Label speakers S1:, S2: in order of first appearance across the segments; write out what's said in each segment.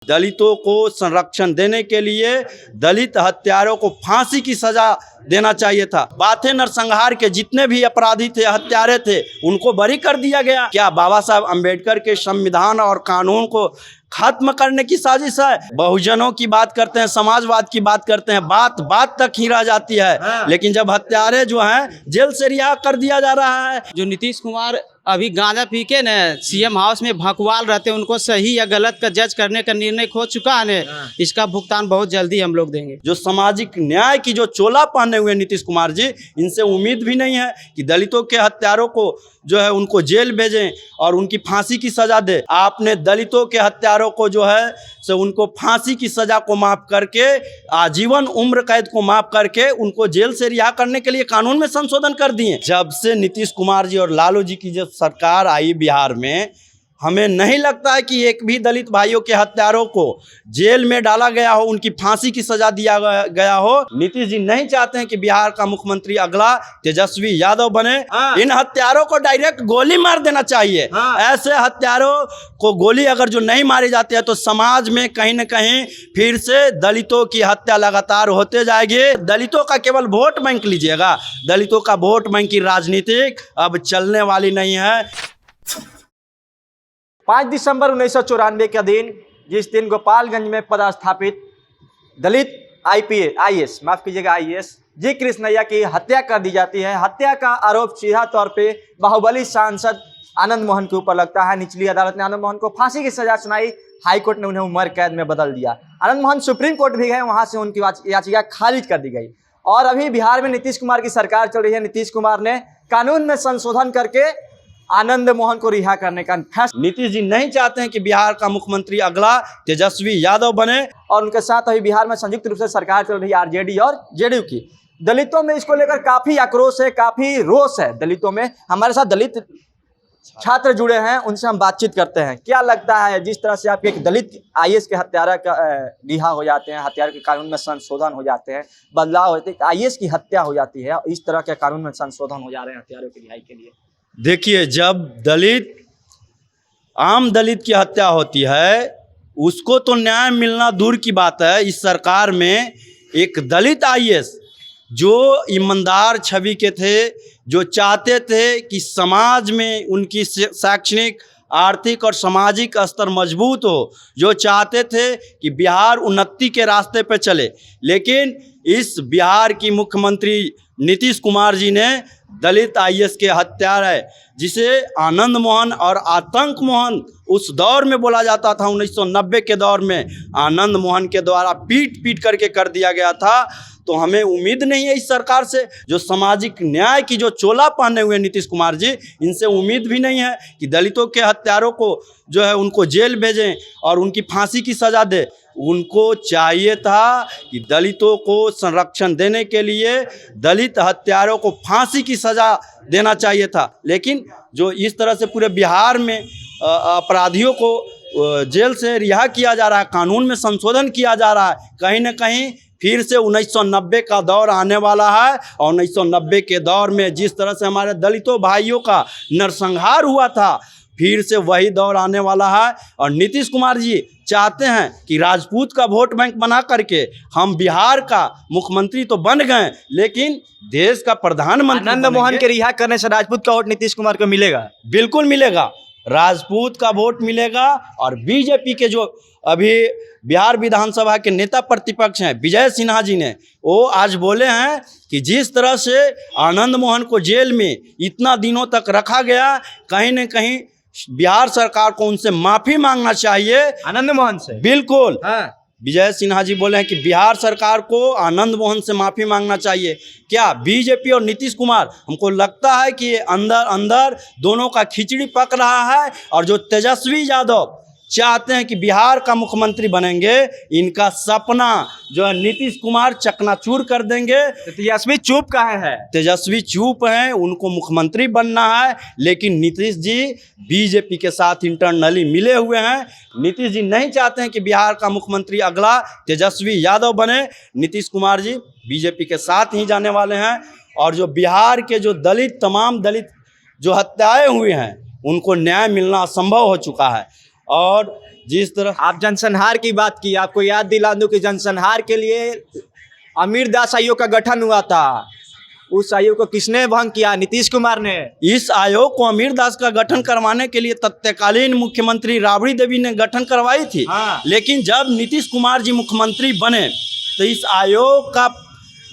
S1: दलितों को संरक्षण देने के लिए दलित हत्यारों को फांसी की सजा देना चाहिए था। बाथे नरसंहार के जितने भी अपराधी थे, हत्यारे थे, उनको बरी कर दिया गया। क्या बाबा साहब अंबेडकर के संविधान और कानून को खत्म करने की साजिश है? बहुजनों की बात करते हैं, समाजवाद की बात करते हैं, बात बात तक ही रह जाती है। लेकिन जब हत्यारे जो हैं जेल से रिहा कर दिया जा रहा है।
S2: जो नीतीश कुमार अभी गांजा पी के न सीएम हाउस में भकवाल रहते हैं, उनको सही या गलत का जज करने का निर्णय खो चुका है न, इसका भुगतान बहुत जल्दी हम लोग देंगे।
S1: जो सामाजिक न्याय की जो चोला पहने हुए नीतीश कुमार जी, इनसे उम्मीद भी नहीं है कि दलितों के हत्यारों को जो है उनको जेल भेजें और उनकी फांसी की सजा दे। आपने दलितों के हत्यारों को जो है से उनको फांसी की सजा को माफ करके आजीवन उम्र कैद को माफ करके उनको जेल से रिहा करने के लिए कानून में संशोधन कर दिए। जब से नीतीश कुमार जी और लालू जी की जब सरकार आई बिहार में, हमें नहीं लगता है कि एक भी दलित भाइयों के हत्यारों को जेल में डाला गया हो, उनकी फांसी की सजा दिया गया हो। नीतीश जी नहीं चाहते हैं कि बिहार का मुख्यमंत्री अगला तेजस्वी यादव बने। इन हत्यारों को डायरेक्ट गोली मार देना चाहिए। ऐसे हत्यारों को गोली अगर जो नहीं मारी जाती है तो समाज में कहीं न कहीं फिर से दलितों की हत्या लगातार होते जाएगी। दलितों का केवल वोट बैंक लीजिएगा, दलितों का वोट बैंक की राजनीति अब चलने वाली नहीं है।
S3: 5 दिसंबर 1994 का दिन, जिस दिन गोपालगंज में पदस्थापित दलित आईएएस माफ कीजिएगा आईएएस जी कृष्णैया की हत्या कर दी जाती है। हत्या का आरोप सीधा तौर पे बाहुबली सांसद आनंद मोहन के ऊपर लगता है। निचली अदालत ने आनंद मोहन को फांसी की सजा सुनाई, हाईकोर्ट ने उन्हें उम्र कैद में बदल दिया। आनंद मोहन सुप्रीम कोर्ट भी गए, वहां से उनकी याचिका खारिज कर दी गई। और अभी बिहार में नीतीश कुमार की सरकार चल रही है। नीतीश कुमार ने कानून में संशोधन करके आनंद मोहन को रिहा करने का फैसला।
S1: नीतीश जी नहीं चाहते हैं कि बिहार का मुख्यमंत्री अगला तेजस्वी यादव बने।
S3: और उनके साथ अभी बिहार में संयुक्त रूप से सरकार चल रही है आरजेडी और जेडीयू की। दलितों में इसको लेकर काफी आक्रोश है, काफी रोष है दलितों में। हमारे साथ दलित छात्र जुड़े हैं, उनसे हम बातचीत करते हैं। क्या लगता है जिस तरह से आपके एक दलित आईएएस के हत्यारा का रिहा हो जाते हैं, हत्यारे के कानून में संशोधन हो जाते हैं, बदलाव होते हैं, आईएएस की हत्या हो जाती है, इस तरह के कानून में संशोधन हो जा रहे हैं हत्यारों की रिहाई के लिए?
S1: देखिए, जब आम दलित की हत्या होती है उसको तो न्याय मिलना दूर की बात है। इस सरकार में एक दलित आईएएस जो ईमानदार छवि के थे, जो चाहते थे कि समाज में उनकी शैक्षणिक, आर्थिक और सामाजिक स्तर मजबूत हो, जो चाहते थे कि बिहार उन्नति के रास्ते पे चले, लेकिन इस बिहार की मुख्यमंत्री नीतीश कुमार जी ने दलित आईएएस के हत्यारे, जिसे आनंद मोहन और आतंक मोहन उस दौर में बोला जाता था, 1990 के दौर में आनंद मोहन के द्वारा पीट पीट करके कर दिया गया था। तो हमें उम्मीद नहीं है इस सरकार से। जो सामाजिक न्याय की जो चोला पहने हुए नीतीश कुमार जी, इनसे उम्मीद भी नहीं है कि दलितों के हत्यारों को जो है उनको जेल भेजें और उनकी फांसी की सजा दे। उनको चाहिए था कि दलितों को संरक्षण देने के लिए दलित हत्यारों को फांसी की सजा देना चाहिए था। लेकिन जो इस तरह से पूरे बिहार में अपराधियों को जेल से रिहा किया जा रहा है, कानून में संशोधन किया जा रहा है, कहीं ना कहीं फिर से 1990 का दौर आने वाला है। और 1990 के दौर में जिस तरह से हमारे दलितों भाइयों का नरसंहार हुआ था, फिर से वही दौर आने वाला है। और नीतीश कुमार जी चाहते हैं कि राजपूत का वोट बैंक बना करके हम बिहार का मुख्यमंत्री तो बन गए, लेकिन देश का प्रधानमंत्री
S3: आनंद मोहन के रिहा करने से राजपूत का वोट नीतीश कुमार को मिलेगा?
S1: बिल्कुल मिलेगा, राजपूत का वोट मिलेगा। और बीजेपी के जो अभी बिहार विधानसभा के नेता प्रतिपक्ष हैं विजय सिन्हा जी ने, वो आज बोले हैं कि जिस तरह से आनंद मोहन को जेल में इतना दिनों तक रखा गया, कहीं न कहीं बिहार सरकार को उनसे माफी मांगना चाहिए।
S3: आनंद मोहन से?
S1: बिल्कुल। विजय सिन्हा जी बोले हैं कि बिहार सरकार को आनंद मोहन से माफी मांगना चाहिए। क्या बीजेपी और नीतीश कुमार, हमको लगता है कि अंदर अंदर दोनों का खिचड़ी पक रहा है। और जो तेजस्वी यादव चाहते हैं कि बिहार का मुख्यमंत्री बनेंगे, इनका सपना जो है नीतीश कुमार चकनाचूर कर देंगे।
S3: तो तेजस्वी चुप काहे है?
S1: तेजस्वी चुप हैं, उनको मुख्यमंत्री बनना है, लेकिन नीतीश जी बीजेपी के साथ इंटरनली मिले हुए हैं। नीतीश जी नहीं चाहते हैं कि बिहार का मुख्यमंत्री अगला तेजस्वी यादव बने। नीतीश कुमार जी बीजेपी के साथ ही जाने वाले हैं। और जो बिहार के जो तमाम दलित जो हत्याएं हुई हैं, उनको न्याय मिलना असंभव हो चुका है। और जिस तरह
S3: आप जनसंहार की बात की, आपको याद दिला दूं कि जनसंहार के लिए अमीर दास आयोग का गठन हुआ था। उस आयोग को किसने भंग किया? नीतीश कुमार ने।
S1: इस आयोग को अमीर दास का गठन करवाने के लिए तत्कालीन मुख्यमंत्री राबड़ी देवी ने गठन करवाई थी।
S3: हाँ।
S1: लेकिन जब नीतीश कुमार जी मुख्यमंत्री बने तो इस आयोग का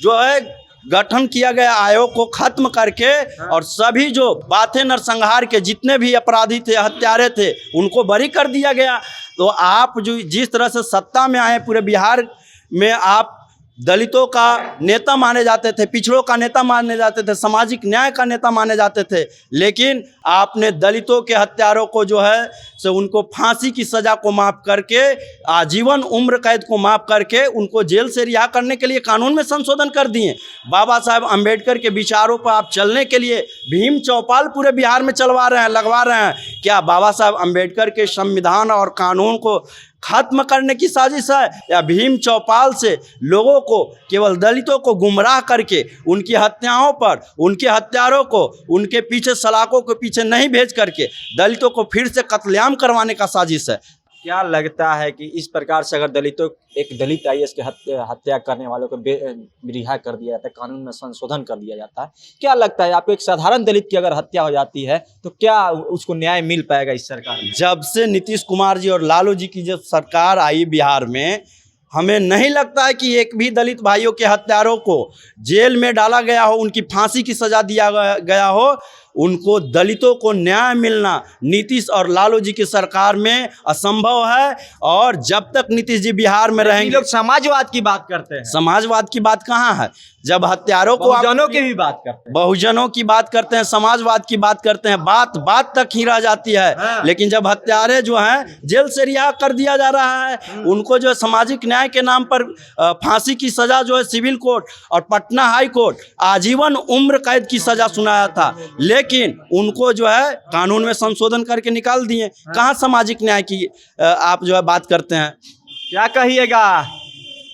S1: जो है गठन किया गया आयोग को खत्म करके और सभी जो बाथे नरसंहार के जितने भी अपराधी थे, हत्यारे थे, उनको बरी कर दिया गया। तो आप जो जिस तरह से सत्ता में आए, पूरे बिहार में आप दलितों का नेता माने जाते थे, पिछड़ों का नेता माने जाते थे, सामाजिक न्याय का नेता माने जाते थे, लेकिन आपने दलितों के हत्यारों को जो है से उनको फांसी की सज़ा को माफ़ करके आजीवन उम्र कैद को माफ़ करके उनको जेल से रिहा करने के लिए कानून में संशोधन कर दिए। बाबा साहब अम्बेडकर के विचारों पर आप चलने के लिए भीम चौपाल पूरे बिहार में चलवा रहे हैं, लगवा रहे हैं। क्या बाबा साहब अम्बेडकर के संविधान और कानून को खत्म करने की साजिश है, या भीम चौपाल से लोगों को, केवल दलितों को गुमराह करके उनकी हत्याओं पर, उनके हत्यारों को उनके पीछे सलाखों के पीछे नहीं भेज करके दलितों को फिर से कत्लेआम करवाने का साजिश है?
S3: क्या लगता है कि इस प्रकार से अगर एक दलित आईएएस के हत्या करने वालों को रिहा कर दिया जाता है, कानून में संशोधन कर दिया जाता है, क्या लगता है आपको एक साधारण दलित की अगर हत्या हो जाती है तो क्या उसको न्याय मिल पाएगा इस सरकार में?
S1: जब से नीतीश कुमार जी और लालू जी की जब सरकार आई बिहार में, हमें नहीं लगता है कि एक भी दलित भाइयों के हत्यारों को जेल में डाला गया हो, उनकी फांसी की सज़ा दिया गया हो। उनको दलितों को न्याय मिलना नीतीश और लालू जी की सरकार में असंभव है। और जब तक नीतीश जी बिहार में रहेंगे,
S3: लोग समाजवाद की बात करते हैं।
S1: समाजवाद की बात कहाँ है? जब हत्यारों को
S3: बहुजनों की भी बात करते हैं,
S1: बहुजनों की बात करते हैं, समाजवाद की बात करते हैं, बात तक ही रह जाती है।
S3: हाँ।
S1: लेकिन जब हत्यारे जो हैं जेल से रिहा कर दिया जा रहा है, उनको जो है सामाजिक न्याय के नाम पर फांसी की सजा जो है सिविल कोर्ट और पटना हाई कोर्ट आजीवन उम्र कैद की सजा सुनाया था, लेकिन उनको जो है कानून में संशोधन करके निकाल दिए। कहाँ सामाजिक न्याय की आप जो है बात करते हैं?
S3: क्या कहिएगा?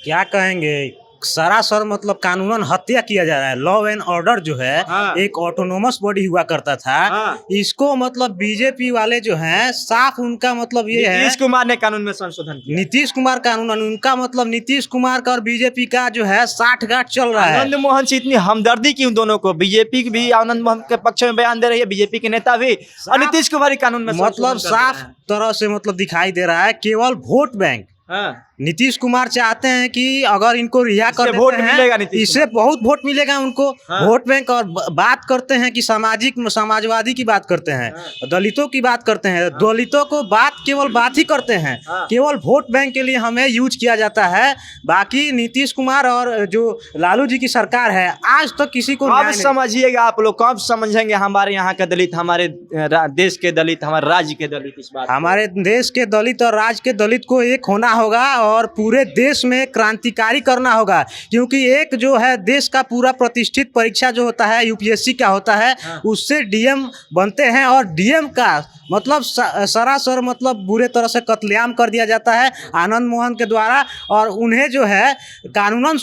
S4: क्या कहेंगे, सरासर मतलब कानूनन हत्या किया जा रहा है। लॉ एंड ऑर्डर जो है
S3: हाँ।
S4: एक ऑटोनोमस बॉडी हुआ करता था।
S3: हाँ।
S4: इसको मतलब बीजेपी वाले जो हैं साफ उनका मतलब ये है,
S3: नीतीश कुमार ने कानून में संशोधन किया।
S4: नीतीश कुमार कानून, उनका मतलब नीतीश कुमार का और बीजेपी का जो है साठगांठ चल रहा है।
S3: आनंद मोहन से इतनी हमदर्दी क्यों दोनों को? बीजेपी भी आनंद मोहन के पक्ष में बयान दे रही है, बीजेपी के नेता भी, और नीतीश कुमार ही कानून में
S4: मतलब साफ तरह से मतलब दिखाई दे रहा है केवल वोट बैंक।
S3: हाँ।
S4: नीतीश कुमार चाहते हैं कि अगर इनको रिहा कर देते
S3: वोट
S4: हैं,
S3: मिलेगा नीतीश
S4: इससे बहुत वोट मिलेगा उनको।
S3: हाँ।
S4: Vote bank. और बात करते हैं कि समाजवादी की बात करते हैं,
S3: हाँ।
S4: दलितों की बात करते हैं। दलितों को केवल बात ही करते हैं।
S3: हाँ।
S4: केवल वोट बैंक के लिए हमें यूज किया जाता है। बाकी नीतीश कुमार और जो लालू जी की सरकार है आज तक किसी को न्याय
S3: कब
S4: नहीं।
S3: समझिएगा आप लोग, कब समझेंगे हमारे यहाँ के दलित, हमारे देश के दलित, हमारे राज्य के दलित इस बात?
S4: हमारे देश के दलित और राज्य के दलित को एक होना होगा और पूरे देश में क्रांतिकारी करना होगा। क्योंकि एक जो है देश का पूरा प्रतिष्ठित परीक्षा जो होता है यूपीएससी का होता है, उससे डीएम बनते हैं और डीएम का मतलब सरासर मतलब बुरे तरह से कत्लेआम कर दिया जाता है आनंद मोहन के द्वारा। और उन्हें जो है कानूनन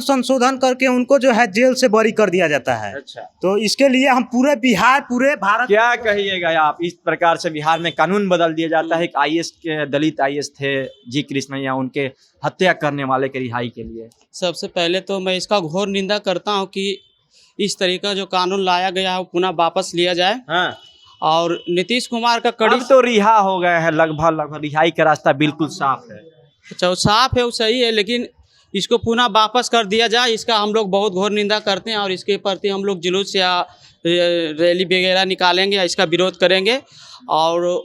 S4: संशोधन करके उनको जो है जेल से बरी कर दिया जाता है।
S3: अच्छा।
S4: तो इसके लिए हम पूरे बिहार, पूरे भारत,
S3: क्या कहिएगा आप? इस प्रकार से बिहार में कानून बदल दिया जाता है। एक आईएएस के दलित आईएएस थे जी कृष्णैया, उनके हत्या करने वाले के रिहाई के लिए।
S2: सबसे पहले तो मैं इसका घोर निंदा करता हूं कि इस तरीका जो कानून लाया गया है वो पुनः वापस लिया जाए।
S3: हाँ।
S2: और नीतीश कुमार का कड़ी
S3: अब तो रिहा हो गए हैं, लगभग रिहाई का रास्ता बिल्कुल साफ है।
S2: अच्छा, वो साफ है, वो सही है, लेकिन इसको पुनः वापस कर दिया जाए, इसका हम लोग बहुत घोर निंदा करते हैं। और इसके प्रति हम लोग जुलूस या रैली वगैरह निकालेंगे या इसका विरोध करेंगे। और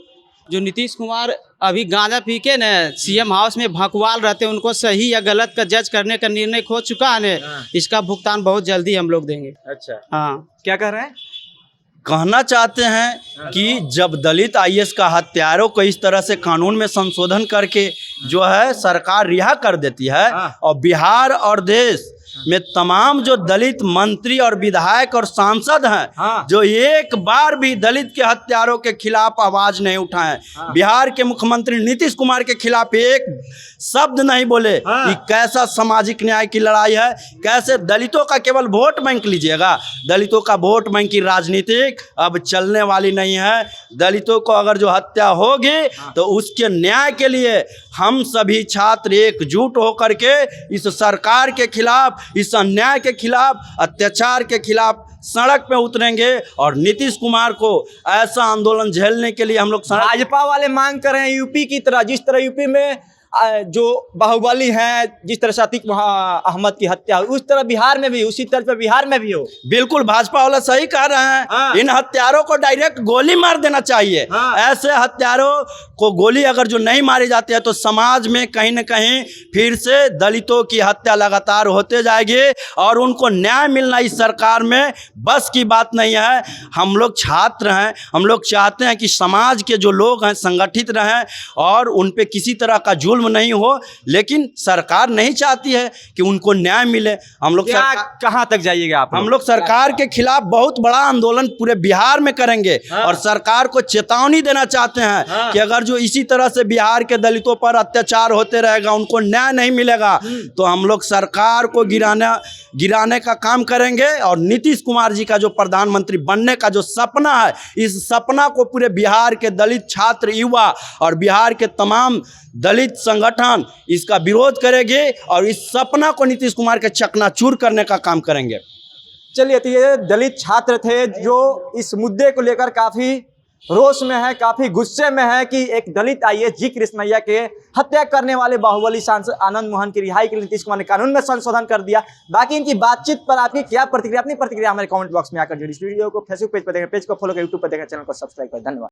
S2: जो नीतीश कुमार अभी गांजा पी के न सीएम हाउस में भकवाल रहते हैं, उनको सही या गलत का जज करने का निर्णय खो चुका है। इसका भुगतान बहुत जल्दी हम लोग देंगे।
S3: अच्छा।
S2: हाँ,
S3: क्या कह रहे हैं?
S1: कहना चाहते हैं कि जब दलित आईएएस का हत्यारों को इस तरह से कानून में संशोधन करके जो है सरकार रिहा कर देती है और बिहार और देश में तमाम जो दलित मंत्री और विधायक और सांसद हैं,
S3: हाँ।
S1: जो एक बार भी दलित के हत्यारों के खिलाफ आवाज नहीं उठाए, बिहार के मुख्यमंत्री नीतीश कुमार के खिलाफ एक शब्द नहीं बोले। ये कैसा सामाजिक न्याय की लड़ाई है? कैसे दलितों का केवल वोट बैंक लीजिएगा? दलितों का वोट बैंक की राजनीति अब चलने वाली नहीं है। दलितों को अगर जो हत्या होगी तो उसके न्याय के लिए हम सभी छात्र एकजुट होकर के इस सरकार के खिलाफ, इस अन्याय के खिलाफ, अत्याचार के खिलाफ सड़क पे उतरेंगे और नीतीश कुमार को ऐसा आंदोलन झेलने के लिए हम लोग
S3: भाजपा वाले मांग कर रहे हैं यूपी की तरह, जिस तरह यूपी में जो बाहुबली हैं, जिस तरह से अतीक अहमद की हत्या हुई, उस तरह बिहार में भी, उसी तरह पे बिहार में भी हो।
S1: बिल्कुल, भाजपा वाला सही कह रहे हैं।
S3: हाँ।
S1: इन हत्यारों को डायरेक्ट गोली मार देना चाहिए।
S3: हाँ।
S1: ऐसे हत्यारों को गोली अगर जो नहीं मारी जाती है तो समाज में कहीं न कहीं फिर से दलितों की हत्या लगातार होते जाएगी और उनको न्याय मिलना इस सरकार में बस की बात नहीं है। हम लोग छात्र हैं, हम लोग चाहते हैं कि समाज के जो लोग हैं संगठित रहें और उन पे किसी तरह का जुल्म नहीं हो, लेकिन सरकार नहीं चाहती है कि उनको न्याय मिले। हम लोग
S3: कहाँ तक जाइएगा आप?
S1: हम लोग सरकार के खिलाफ बहुत बड़ा आंदोलन पूरे बिहार में करेंगे।
S3: हाँ।
S1: और सरकार को चेतावनी देना चाहते हैं।
S3: हाँ।
S1: कि अगर जो इसी तरह से बिहार के दलितों पर अत्याचार होते रहेगा, उनको न्याय नहीं मिलेगा, तो हम लोग सरकार को गिराने का काम करेंगे। और नीतीश कुमार जी का जो प्रधानमंत्री बनने का जो सपना है, इस सपना को पूरे बिहार के दलित छात्र, युवा और बिहार के तमाम दलित संगठन इसका विरोध करेंगे और इस सपना को नीतीश कुमार के चकनाचूर करने का काम करेंगे।
S3: चलिए, तो ये दलित छात्र थे जो इस मुद्दे को लेकर काफी रोष में है, काफी गुस्से में है कि एक दलित आईएएस जी कृष्णैया के हत्या करने वाले बाहुबली सांसद आनंद मोहन की रिहाई के लिए नीतीश कुमार ने कानून में संशोधन कर दिया। बाकी इनकी बातचीत पर आपकी क्या प्रतिक्रिया? अपनी प्रतिक्रिया हमारे कमेंट बॉक्स में आकर जोड़िए। इस वीडियो को फेसबुक पेज पर देखें, पेज को फॉलो करें, यूट्यूब पर देखें, चैनल को सब्सक्राइब करें। धन्यवाद।